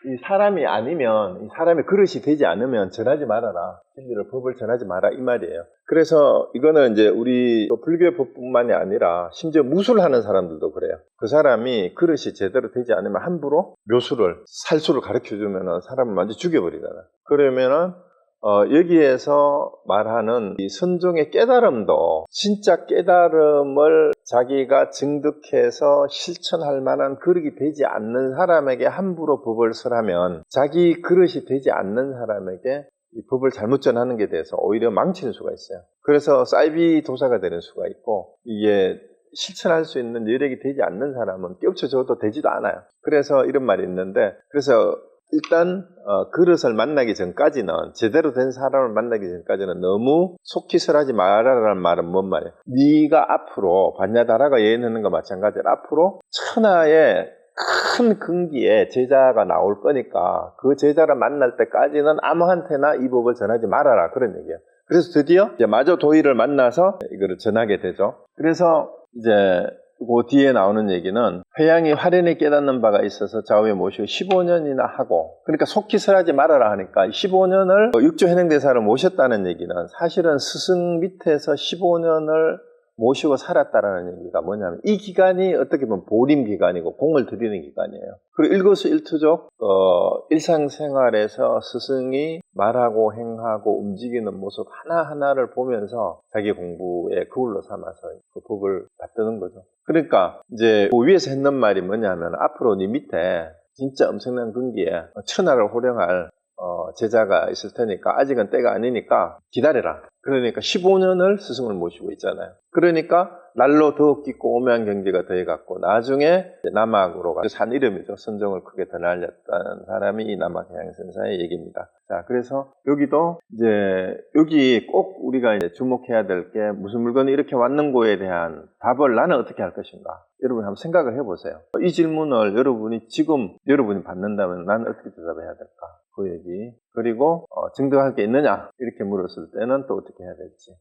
이 사람이 아니면, 이 사람의 그릇이 되지 않으면 전하지 말아라. 진리를, 법을 전하지 마라. 이 말이에요. 그래서 이거는 이제 우리 불교의 법뿐만이 아니라 심지어 무술하는 사람들도 그래요. 그 사람이 그릇이 제대로 되지 않으면 함부로 묘수를, 살수를 가르쳐주면 사람을 완전히 죽여버리잖아. 그러면은 여기에서 말하는 이 선종의 깨달음도 진짜 깨달음을 자기가 증득해서 실천할 만한 그릇이 되지 않는 사람에게 함부로 법을 설하면 자기 그릇이 되지 않는 사람에게 이 법을 잘못 전하는 게 돼서 오히려 망치는 수가 있어요. 그래서 사이비 도사가 되는 수가 있고, 이게 실천할 수 있는 여력이 되지 않는 사람은 깨우쳐줘도 되지도 않아요. 그래서 이런 말이 있는데, 그래서 일단 그릇을 만나기 전까지는, 제대로 된 사람을 만나기 전까지는 너무 속히 설하지 말아라는 말은 뭔 말이에요? 네가 앞으로 반야다라가 예언하는 거 마찬가지로 앞으로 천하의 큰 근기에 제자가 나올 거니까 그 제자를 만날 때까지는 아무한테나 이 법을 전하지 말아라, 그런 얘기예요. 그래서 드디어 이제 마저 도의를 만나서 이거를 전하게 되죠. 그래서 이제 그 뒤에 나오는 얘기는 회양이 화련히 깨닫는 바가 있어서 좌우에 모시고 15년이나 하고, 그러니까 속히 설하지 말아라 하니까 15년을 육조 현행대사를 모셨다는 얘기는 사실은 스승 밑에서 15년을 모시고 살았다라는 얘기가 뭐냐면, 이 기간이 어떻게 보면 보림 기간이고 공을 들이는 기간이에요. 그리고 일거수일투족 일상생활에서 스승이 말하고 행하고 움직이는 모습 하나하나를 보면서 자기 공부의 거울로 삼아서 그 법을 받드는 거죠. 그러니까 이제 그 위에서 했는 말이 뭐냐면, 앞으로 네 밑에 진짜 엄청난 근기에 천하를 호령할 제자가 있을 테니까 아직은 때가 아니니까 기다려라. 그러니까 15년을 스승을 모시고 있잖아요. 그러니까 날로 더욱 깊고 오묘한 경지가 더해갖고 나중에 남학으로 산 이름이죠. 선종을 크게 더 날렸다는 사람이 이 남학해양선사의 얘기입니다. 자, 그래서 여기도 이제 여기 꼭 우리가 이제 주목해야 될 게, 무슨 물건이 이렇게 왔는고에 대한 답을 나는 어떻게 할 것인가. 여러분 한번 생각을 해보세요. 이 질문을 여러분이 받는다면 나는 어떻게 대답해야 될까? 그 얘기. 그리고 증득할 게 있느냐? 이렇게 물었을 때는 또 어떻게 해야 될지.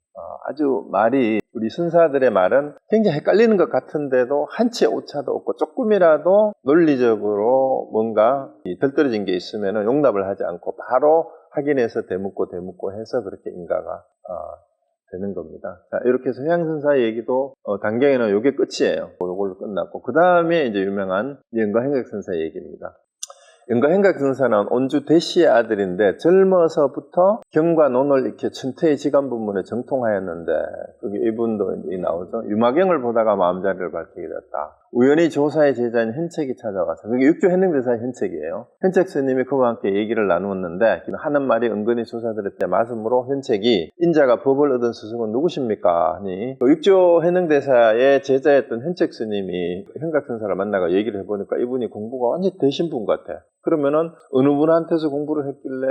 아주 말이, 우리 선사들의 말은 굉장히 헷갈리는 것 같은데도 한치의 오차도 없고, 조금이라도 논리적으로 뭔가 덜 떨어진 게 있으면 용납을 하지 않고 바로 확인해서 대묻고 해서 그렇게 인가가 되는 겁니다. 자, 이렇게 해서 해양선사의 얘기도 단경에는 이게 끝이에요. 이걸로 끝났고, 그 다음에 이제 유명한 영가행각선사의 얘기입니다. 영가행각선사는 온주 대시의 아들인데 젊어서부터 경과 논을 익혀 천태의 지간 부문에 정통하였는데, 그게 이분도 이제 나오죠. 유마경을 보다가 마음자리를 밝히게 됐다. 우연히 조사의 제자인 현책이 찾아와서, 그게 육조 현행대사의 현책이에요. 현책 스님이 그와 함께 얘기를 나누었는데, 하는 말이 은근히 조사들의 때 말씀으로 현책이 인자가 법을 얻은 스승은 누구십니까? 하니 육조 현행대사의 제자였던 현책 스님이 행각선사를 만나가 얘기를 해보니까 이분이 공부가 완전히 되신 분 같아. 그러면은 어느 분한테서 공부를 했길래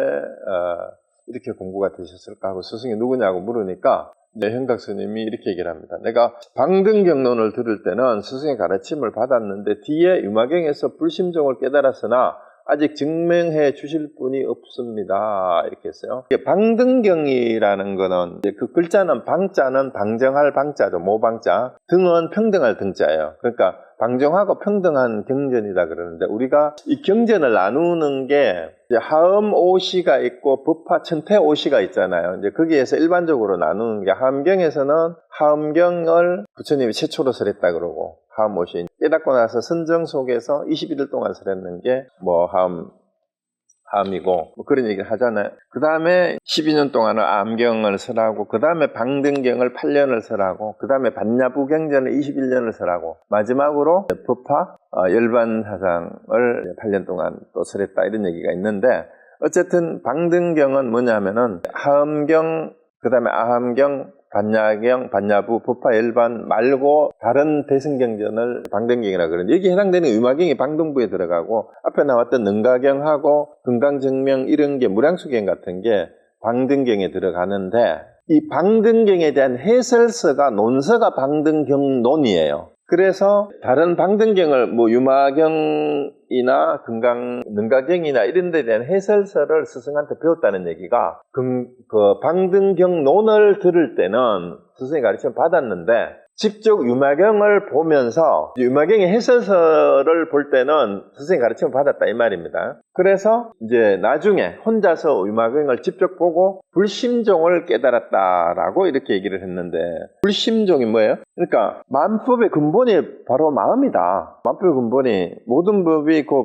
이렇게 공부가 되셨을까 하고 스승이 누구냐고 물으니까 이제 현각 스님이 이렇게 얘기를 합니다. 내가 방등경론을 들을 때는 스승의 가르침을 받았는데 뒤에 유마경에서 불심종을 깨달았으나 아직 증명해 주실 분이 없습니다. 이렇게 했어요. 방등경이라는 거는 그 글자는, 방자는 방정할 방자죠. 모방자. 등은 평등할 등자예요. 그러니까 방정하고 평등한 경전이다 그러는데, 우리가 이 경전을 나누는 게 이제 하음 오시가 있고 법화 천태 오시가 있잖아요. 이제 거기에서 일반적으로 나누는 게, 하음경에서는 하음경을 부처님이 최초로 설했다 그러고, 하음 오시 깨닫고 나서 선정 속에서 21일 동안 설했는 게 뭐 하음이고 뭐 그런 얘기를 하잖아요. 그 다음에 12년 동안은 암경을 설하고, 그 다음에 방등경을 8년을 설하고, 그 다음에 반야부경전을 21년을 설하고, 마지막으로 법화 열반사상을 8년 동안 또 설했다, 이런 얘기가 있는데, 어쨌든 방등경은 뭐냐면은 하음경, 그 다음에 아함경, 반야경, 반야부, 법화 열반 말고 다른 대승경전을 방등경이라 그러는데, 여기에 해당되는 유마경이 방등부에 들어가고, 앞에 나왔던 능가경하고 금강정명 이런 게, 무량수경 같은 게 방등경에 들어가는데, 이 방등경에 대한 해설서가, 논서가 방등경론이에요. 그래서 다른 방등경을 뭐 유마경이나 능가경이나 이런 데 대한 해설서를 스승한테 배웠다는 얘기가, 그 방등경론을 들을 때는 스승의 가르침을 받았는데 직접 유마경을 보면서 유마경의 해설서를 볼 때는 선생님 가르침을 받았다 이 말입니다. 그래서 이제 나중에 혼자서 유마경을 직접 보고 불심종을 깨달았다라고 이렇게 얘기를 했는데, 불심종이 뭐예요? 그러니까 만법의 근본이 바로 마음이다. 만법의 근본이 모든 법이 그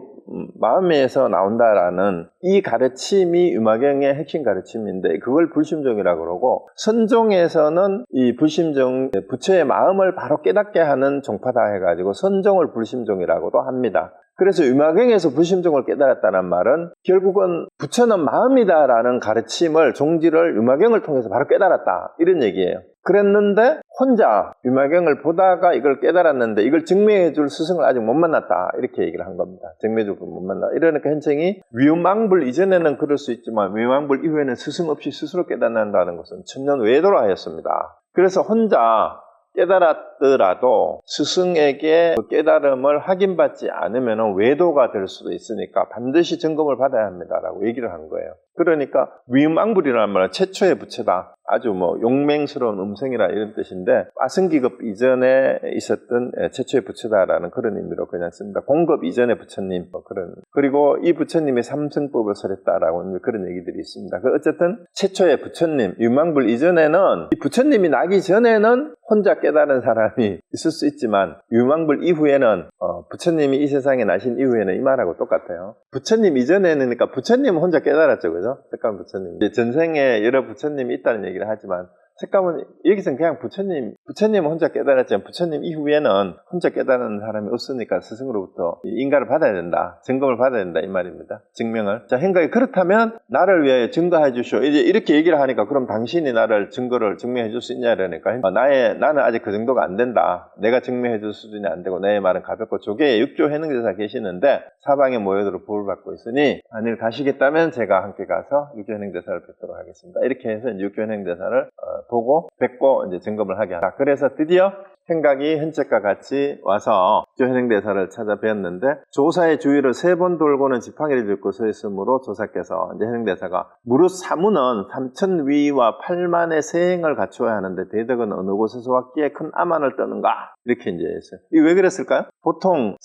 마음에서 나온다라는 이 가르침이 유마경의 핵심 가르침인데, 그걸 불심종이라고 그러고, 선종에서는 이 불심종, 부처의 마음을 바로 깨닫게 하는 종파다 해가지고 선종을 불심종이라고도 합니다. 그래서 유마경에서 불심종을 깨달았다는 말은 결국은 부처는 마음이다라는 가르침을, 종지를 유마경을 통해서 바로 깨달았다 이런 얘기예요. 그랬는데 혼자 유마경을 보다가 이걸 깨달았는데 이걸 증명해 줄 스승을 아직 못 만났다 이렇게 얘기를 한 겁니다. 증명해 줄 분 못 만났다. 이러니까 현생이 위음망불 이전에는 그럴 수 있지만 위음망불 이후에는 스승 없이 스스로 깨닫는다는 것은 천년 외도로 하였습니다. 그래서 혼자 깨달았더라도 스승에게 그 깨달음을 확인받지 않으면 외도가 될 수도 있으니까 반드시 점검을 받아야 합니다라고 얘기를 한 거예요. 그러니까 위음왕불이라는 말은 최초의 부처다. 아주 용맹스러운 음성이라 이런 뜻인데, 빠승기급 이전에 있었던 최초의 부처다라는 그런 의미로 그냥 씁니다. 공급 이전의 부처님 그런. 그리고 이 부처님이 삼승법을 설했다라고 그런 얘기들이 있습니다. 어쨌든 최초의 부처님, 위음왕불 이전에는 이 부처님이 나기 전에는 혼자 깨달은 사람이 있을 수 있지만 위음왕불 이후에는 부처님이 이 세상에 나신 이후에는 이 말하고 똑같아요. 부처님 이전에는, 그러니까 부처님은 혼자 깨달았죠, 그죠? 색감 부처님. 전생에 여러 부처님이 있다는 얘기를 하지만 색감은 여기서는 그냥 부처님은 혼자 깨달았지만 부처님 이후에는 혼자 깨달은 사람이 없으니까 스승으로부터 인가를 받아야 된다, 증거를 받아야 된다 이 말입니다. 증명을. 자, 행각이 그렇다면 나를 위하여 증거해 주시오. 이제 이렇게 얘기를 하니까 그럼 당신이 나를 증명해 줄 수 있냐 이러니까 나는 아직 그 정도가 안 된다. 내가 증명해 줄 수준이 안 되고 내 말은 가볍고 조계에 육조 해능대사 계시는데 사방에 모여들어 부를 받고 있으니 만일 가시겠다면 제가 함께 가서 육조 해능대사를 뵙도록 하겠습니다. 이렇게 해서 육조 해능대사를 보고 뵙고 이제 점검을 하게 하라. 그래서 드디어 행각이 현책과 같이 와서 현행대사를 찾아뵈었는데, 조사의 주위를 3번 돌고는 지팡이를 들고 서 있으므로 조사께서 이제 현행대사가 무릇 사무는 3천위와 8만의 세행을 갖추어야 하는데 대덕은 어느 곳에서 왔기에 큰 암안을 떠는가? 이렇게 이제 했어요. 이게 왜 그랬을까요? 보통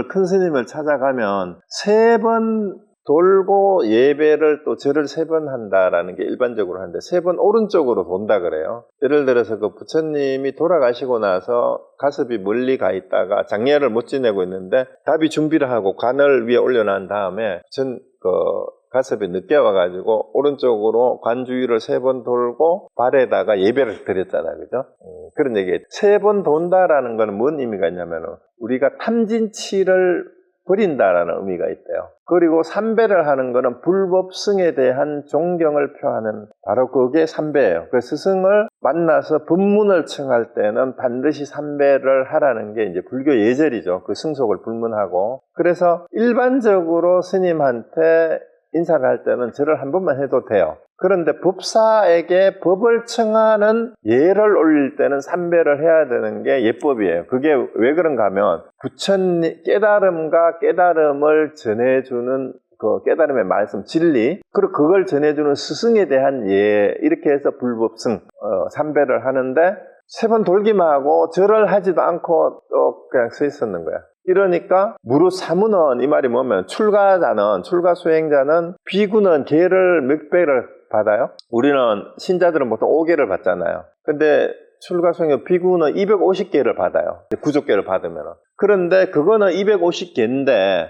큰 스님을 찾아가면 3번 돌고 예배를 또 절을 3번 한다라는 게 일반적으로 하는데 3번 오른쪽으로 돈다 그래요. 예를 들어서 그 부처님이 돌아가시고 나서 가습이 멀리 가 있다가 장례를 못 지내고 있는데 답이 준비를 하고 관을 위에 올려놓은 다음에 가습이 늦게 와가지고 오른쪽으로 관 주위를 3번 돌고 발에다가 예배를 드렸잖아요, 그죠? 그런 얘기예요. 3번 돈다라는 건 뭔 의미가 있냐면은 우리가 탐진치를 버린다라는 의미가 있대요. 그리고 삼배를 하는 것은 불법승에 대한 존경을 표하는 바로 그게 삼배예요. 그 스승을 만나서 법문을 청할 때는 반드시 삼배를 하라는 게 이제 불교 예절이죠. 그 승속을 불문하고. 그래서 일반적으로 스님한테 인사를 할 때는 절을 한 번만 해도 돼요. 그런데 법사에게 법을 청하는 예를 올릴 때는 삼배를 해야 되는 게 예법이에요. 그게 왜 그런가 하면 부처님 깨달음과 깨달음을 전해주는 그 깨달음의 말씀, 진리, 그리고 그걸 전해주는 스승에 대한 예, 이렇게 해서 불법승, 삼배를 하는데 3번 돌기만 하고 절을 하지도 않고 또 그냥 서 있었는 거야. 이러니까 무릇 사무는 이 말이 뭐냐면 출가 수행자는 비구는 계를 몇 배를 받아요? 우리는 신자들은 보통 5개를 받잖아요. 근데 출가 수행자 비구는 250개를 받아요. 구족계를 받으면. 그런데 그거는 250개인데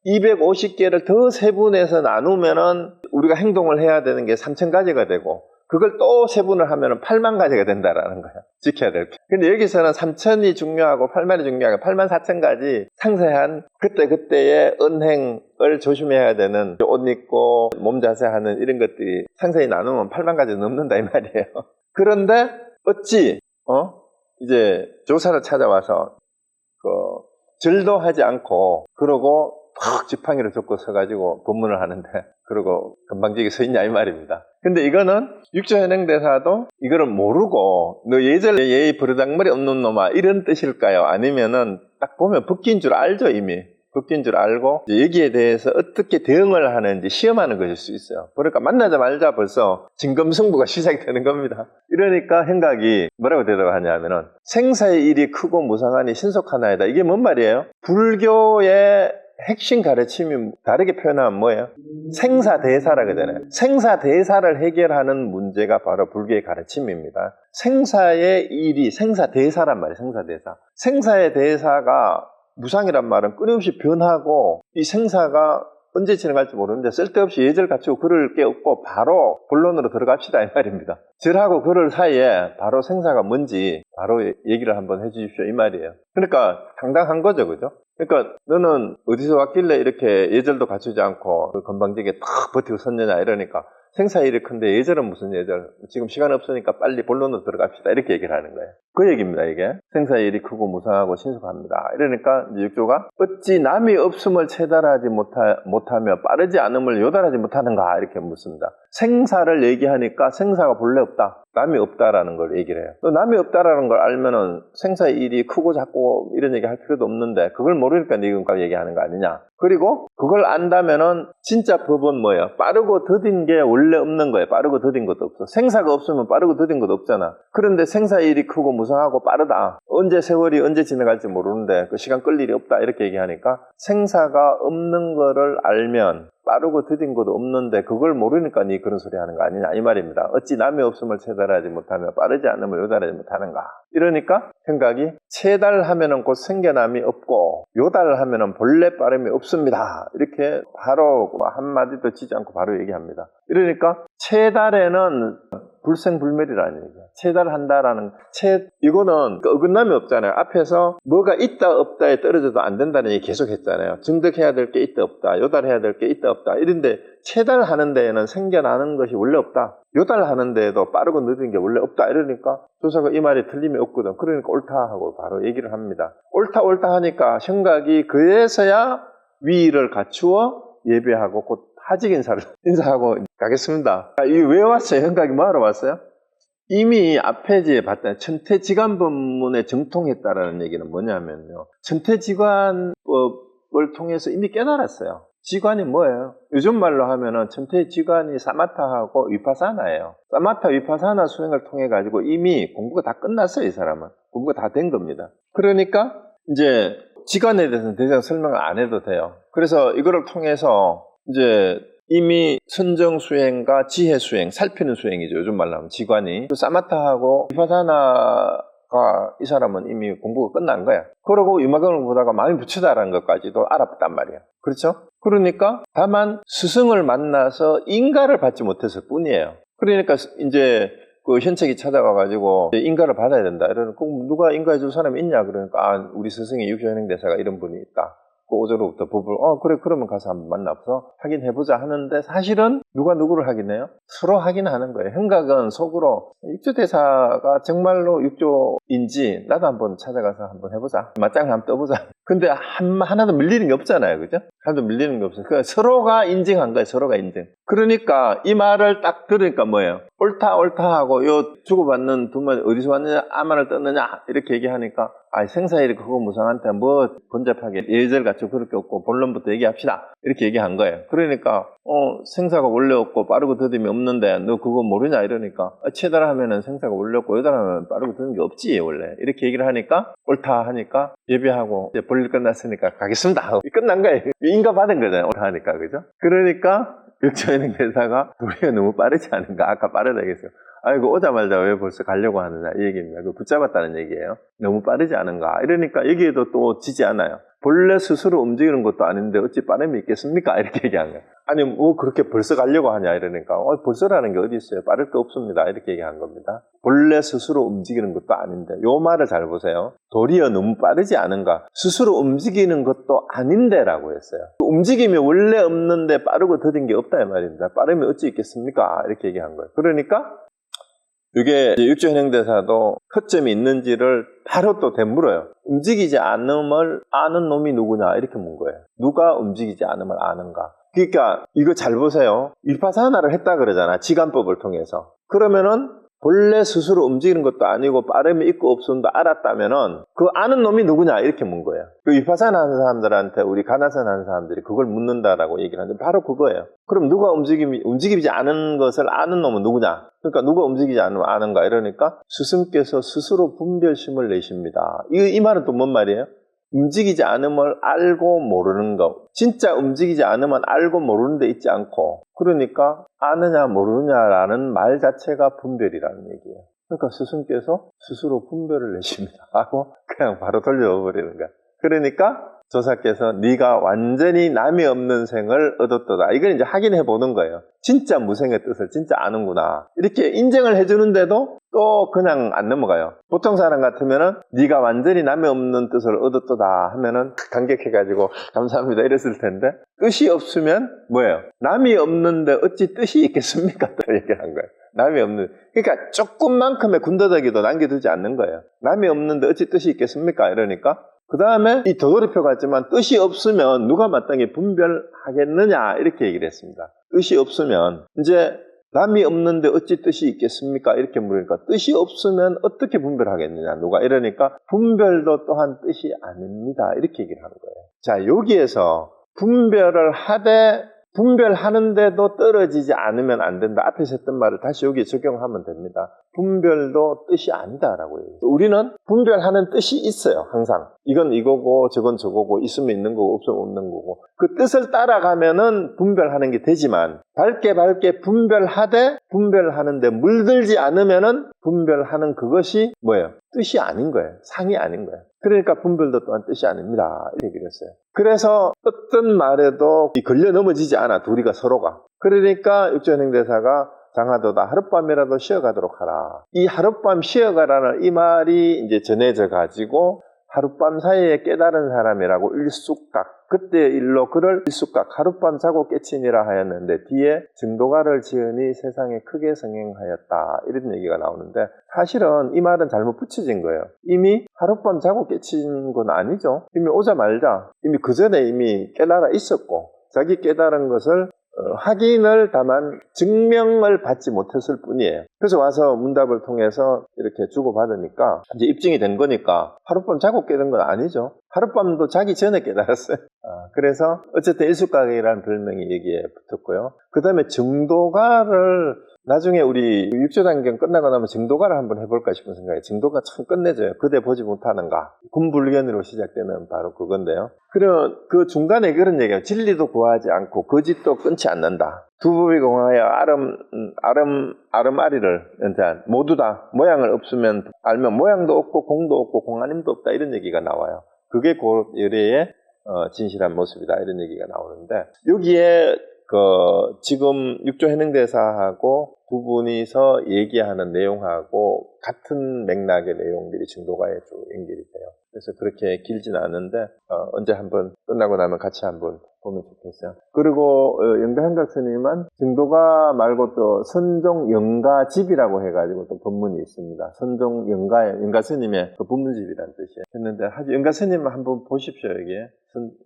250개를 더 세분해서 나누면은 우리가 행동을 해야 되는 게 3,000가지가 되고 그걸 또 세분을 하면 8만 가지가 된다라는 거야. 지켜야 될 게. 근데 여기서는 3,000이 중요하고 8만이 중요하고 84,000가지 상세한 그때그때의 은행을 조심해야 되는 옷 입고 몸 자세하는 이런 것들이 상세히 나누면 8만 가지 넘는다 이 말이에요. 그런데 어찌 이제 조사를 찾아와서 절도 하지 않고 그러고 팍 지팡이를 젓고 서가지고 법문을 하는데 그러고 금방지게 서 있냐 이 말입니다. 근데 이거는 육조현행대사도 이거를 모르고 너 예의 버르장머리 없는 놈아 이런 뜻일까요? 아니면은 딱 보면 벗긴 줄 알죠 이미. 바뀐 줄 알고 이제 여기에 대해서 어떻게 대응을 하는지 시험하는 것일 수 있어요. 그러니까 만나자마자 벌써 진검승부가 시작이 되는 겁니다. 이러니까 행각이 뭐라고 대답하냐면은 생사의 일이 크고 무상하니 신속하나이다. 이게 뭔 말이에요? 불교의 핵심 가르침이 다르게 표현하면 뭐예요? 생사대사라고 하잖아요. 생사대사를 해결하는 문제가 바로 불교의 가르침입니다. 생사의 일이 생사대사란 말이에요. 생사대사. 생사의 대사가 무상이란 말은 끊임없이 변하고 이 생사가 언제 지나갈지 모르는데 쓸데없이 예절 갖추고 그럴 게 없고 바로 본론으로 들어갑시다 이 말입니다. 절하고 그럴 사이에 바로 생사가 뭔지 바로 얘기를 한번 해주십시오 이 말이에요. 그러니까 당당한 거죠, 그죠? 그러니까 너는 어디서 왔길래 이렇게 예절도 갖추지 않고 그 건방지게 탁 버티고 섰느냐 이러니까 생사의 일이 큰데 예절은 무슨 예절? 지금 시간 없으니까 빨리 본론으로 들어갑시다 이렇게 얘기를 하는 거예요. 그 얘기입니다 이게. 생사의 일이 크고 무상하고 신속합니다. 이러니까 이제 육조가 어찌 남이 없음을 체달하지 못하며 빠르지 않음을 요달하지 못하는가 이렇게 묻습니다. 생사를 얘기하니까 생사가 본래 없다. 남이 없다라는 걸 얘기를 해요. 또 남이 없다라는 걸 알면은 생사의 일이 크고 작고 이런 얘기 할 필요도 없는데 그걸 모르니까 지금까지 얘기하는 거 아니냐. 그리고 그걸 안다면은 진짜 법은 뭐예요? 빠르고 더딘 게 원래 없는 거예요. 빠르고 더딘 것도 없어. 생사가 없으면 빠르고 더딘 것도 없잖아. 그런데 생사의 일이 크고 무상하고 빠르다. 언제 세월이 언제 지나갈지 모르는데 그 시간 끌 일이 없다. 이렇게 얘기하니까 생사가 없는 거를 알면 빠르고 더딘 것도 없는데 그걸 모르니까 니 그런 소리 하는 거 아니냐 이 말입니다. 어찌 남이 없음을 체달하지 못하며 빠르지 않음을 요달하지 못하는가. 이러니까 생각이 체달하면은 곧 생겨남이 없고 요달하면은 본래 빠름이 없습니다. 이렇게 바로 한마디도 치지 않고 바로 얘기합니다. 이러니까 체달에는 불생불멸이라는 얘기예요. 체달한다라는 이거는 어긋남이 없잖아요. 앞에서 뭐가 있다 없다에 떨어져도 안 된다는 얘기 계속 했잖아요. 증득해야 될 게 있다 없다, 요달해야 될 게 있다 없다. 이런데 체달하는 데에는 생겨나는 것이 원래 없다. 요달하는 데에도 빠르고 늦은 게 원래 없다. 이러니까 조사가 이 말이 틀림이 없거든. 그러니까 옳다 하고 바로 얘기를 합니다. 옳다 하니까 생각이 그래서야 위를 갖추어 예배하고 곧 하직 인사하고 가겠습니다. 이게 왜 왔어요? 생각이 뭐하러 왔어요? 이미 앞에 봤던 천태지관법문에 정통했다라는 얘기는 뭐냐면요. 천태지관법을 통해서 이미 깨달았어요. 지관이 뭐예요? 요즘 말로 하면은 천태지관이 사마타하고 위파사나예요. 사마타 위파사나 수행을 통해 가지고 이미 공부가 다 끝났어요. 이 사람은. 공부가 다 된 겁니다. 그러니까 이제 지관에 대해서는 더 이상 설명을 안 해도 돼요. 그래서 이거를 통해서 이제 이미 선정 수행과 지혜 수행, 살피는 수행이죠. 요즘 말로 하면 지관이. 사마타하고 위파사나가 이 사람은 이미 공부가 끝난 거야. 그러고 유마경을 보다가 마음이 부처다라는 것까지도 알았단 말이야. 그렇죠? 그러니까 다만 스승을 만나서 인가를 받지 못했을 뿐이에요. 그러니까 이제 그 현책이 찾아가가지고 인가를 받아야 된다. 이러니까 누가 인가해 줄 사람이 있냐? 그러니까 우리 스승이 육조현행대사가 이런 분이 있다. 그 오조로부터 법을 그래 그러면 가서 한번 만나서 확인해보자 하는데 사실은 누가 누구를 확인해요? 서로 확인하는 거예요. 행각은 속으로 육조대사가 정말로 육조인지 나도 한번 찾아가서 한번 해보자. 맞짱을 한번 떠보자. 근데 하나도 밀리는 게 없잖아요. 그죠? 하나도 밀리는 게 없어요. 그러니까 서로가 인증한 거예요. 서로가 인증. 그러니까 이 말을 딱 들으니까 뭐예요? 옳다 하고 요 주고받는 두 말 어디서 왔느냐 아만을 떴느냐 이렇게 얘기하니까 생사일이 그거 무상한테 뭐 번잡하게 예절 갖추고 그럴 게 없고 본론부터 얘기합시다 이렇게 얘기한 거예요. 그러니까 생사가 원래 없고 빠르고 더듬이 없는데 너 그거 모르냐 이러니까 체달하면은 생사가 원래 없고 여달하면 빠르고 더듬이 게 없지 원래 이렇게 얘기를 하니까 옳다 하니까 예배하고 이제 볼일 끝났으니까 가겠습니다 하고 끝난 거예요. 인가 받은 거잖아요. 옳다 하니까 그죠? 그러니까 육조현행대사가 우리가 너무 빠르지 않은가? 아까 빠르다 했어요. 아이고 오자마자 왜 벌써 가려고 하느냐 이 얘기입니다. 그 붙잡았다는 얘기예요. 너무 빠르지 않은가? 이러니까 여기에도 또 지지 않아요. 본래 스스로 움직이는 것도 아닌데 어찌 빠름이 있겠습니까? 이렇게 얘기한 거예요. 아니 뭐 그렇게 벌써 가려고 하냐 이러니까 벌써라는 게 어디 있어요? 빠를 게 없습니다. 이렇게 얘기한 겁니다. 본래 스스로 움직이는 것도 아닌데 요 말을 잘 보세요. 도리어 너무 빠르지 않은가? 스스로 움직이는 것도 아닌데 라고 했어요. 움직임이 원래 없는데 빠르고 더딘 게 없다 이 말입니다. 빠름이 어찌 있겠습니까? 이렇게 얘기한 거예요. 그러니까 이게 육조현행대사도 허점이 있는지를 바로 또 되물어요. 움직이지 않음을 아는 놈이 누구냐 이렇게 문 거예요. 누가 움직이지 않음을 아는가. 그러니까 이거 잘 보세요. 위파사나를 했다 그러잖아. 지관법을 통해서. 그러면은 본래 스스로 움직이는 것도 아니고 빠름이 있고 없음도 알았다면은 그 아는 놈이 누구냐 이렇게 문 거예요. 그 위파사나 하는 사람들한테 우리 가나선 하는 사람들이 그걸 묻는다라고 얘기를 하는데 바로 그거예요. 그럼 누가 움직이지 않은 것을 아는 놈은 누구냐? 그러니까 누가 움직이지 않으면 아는가 이러니까 스승께서 스스로 분별심을 내십니다. 이 말은 또 뭔 말이에요? 움직이지 않음을 알고 모르는 것. 진짜 움직이지 않으면 알고 모르는 데 있지 않고 그러니까 아느냐 모르느냐라는 말 자체가 분별이라는 얘기예요. 그러니까 스승께서 스스로 분별을 내십니다 하고 그냥 바로 돌려버리는 거야. 그러니까 조사께서 네가 완전히 남이 없는 생을 얻었도다. 이걸 이제 확인해 보는 거예요. 진짜 무생의 뜻을 진짜 아는구나. 이렇게 인정을 해주는데도 또 그냥 안 넘어가요. 보통 사람 같으면은 네가 완전히 남이 없는 뜻을 얻었도다 하면은 감격해가지고 감사합니다 이랬을 텐데 뜻이 없으면 뭐예요? 남이 없는데 어찌 뜻이 있겠습니까? 또 얘기를 한 거예요. 남이 없는, 그러니까 조금만큼의 군더더기도 남겨두지 않는 거예요. 남이 없는데 어찌 뜻이 있겠습니까? 이러니까 그 다음에 이 도돌이표 같지만 뜻이 없으면 누가 마땅히 분별하겠느냐 이렇게 얘기를 했습니다. 뜻이 없으면 이제 남이 없는데 어찌 뜻이 있겠습니까? 이렇게 물으니까 뜻이 없으면 어떻게 분별하겠느냐 누가 이러니까 분별도 또한 뜻이 아닙니다 이렇게 얘기를 하는 거예요. 자, 여기에서 분별을 하되 분별하는데도 떨어지지 않으면 안 된다. 앞에서 했던 말을 다시 여기에 적용하면 됩니다. 분별도 뜻이 아니다라고 해요. 우리는 분별하는 뜻이 있어요. 항상 이건 이거고 저건 저거고 있으면 있는 거고 없으면 없는 거고 그 뜻을 따라가면은 분별하는 게 되지만 밝게 분별하되 분별하는데 물들지 않으면은 분별하는 그것이 뭐예요? 뜻이 아닌 거예요. 상이 아닌 거예요. 그러니까 분별도 또한 뜻이 아닙니다. 이렇게 얘기를 했어요. 그래서 어떤 말에도 걸려 넘어지지 않아. 둘이가 서로가. 그러니까 육조현행대사가 장하도다 하룻밤이라도 쉬어가도록 하라. 이 하룻밤 쉬어가라는 이 말이 이제 전해져 가지고 하룻밤 사이에 깨달은 사람이라고 일숙각 그때 일로 그를 일숙각 하룻밤 자고 깨치니라 하였는데 뒤에 증도가를 지으니 세상에 크게 성행하였다 이런 얘기가 나오는데 사실은 이 말은 잘못 붙여진 거예요. 이미 하룻밤 자고 깨친 건 아니죠. 이미 오자마자 이미 그 전에 이미 깨달아 있었고 자기 깨달은 것을 확인을 다만 증명을 받지 못했을 뿐이에요. 그래서 와서 문답을 통해서 이렇게 주고받으니까 이제 입증이 된 거니까 하룻밤 자고 깨달은 건 아니죠. 하룻밤도 자기 전에 깨달았어요. 그래서 어쨌든 일숙각이라는 별명이 여기에 붙었고요. 그 다음에 증도가를 나중에 우리 육조단경 끝나고 나면 증도가를 한번 해볼까 싶은 생각이에요. 증도가 참 끝내줘요. 그대 보지 못하는가. 군불견으로 시작되는 바로 그건데요. 그럼 그 중간에 그런 얘기예요. 진리도 구하지 않고 거짓도 끊지 않는다. 두부비 공하여 아름아리를 모두 다 모양을 없으면 알면 모양도 없고 공도 없고 공아님도 없다 이런 얘기가 나와요. 그게 그 열애의 진실한 모습이다 이런 얘기가 나오는데 여기에 지금 육조해능대사하고 두 분이서 얘기하는 내용하고 같은 맥락의 내용들이 증도가에 쭉 연결이 돼요. 그래서 그렇게 길지는 않은데 언제 한번 끝나고 나면 같이 한번 보면 좋겠어요. 그리고 영가현각 스님은 증도가 말고 또 선종영가집이라고 해가지고 또 법문이 있습니다. 선종영가 스님의 그 법문집이라는 뜻이에요. 했는데 영가 스님 한번 보십시오. 여기에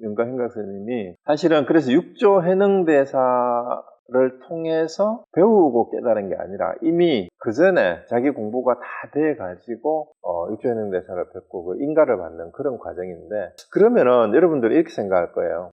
영가현각 스님이 사실은 그래서 육조해능대사 를 통해서 배우고 깨달은 게 아니라 이미 그 전에 자기 공부가 다 돼가지고 육조해능대사를 뵙고 그 인가를 받는 그런 과정인데 그러면은 여러분들이 이렇게 생각할 거예요.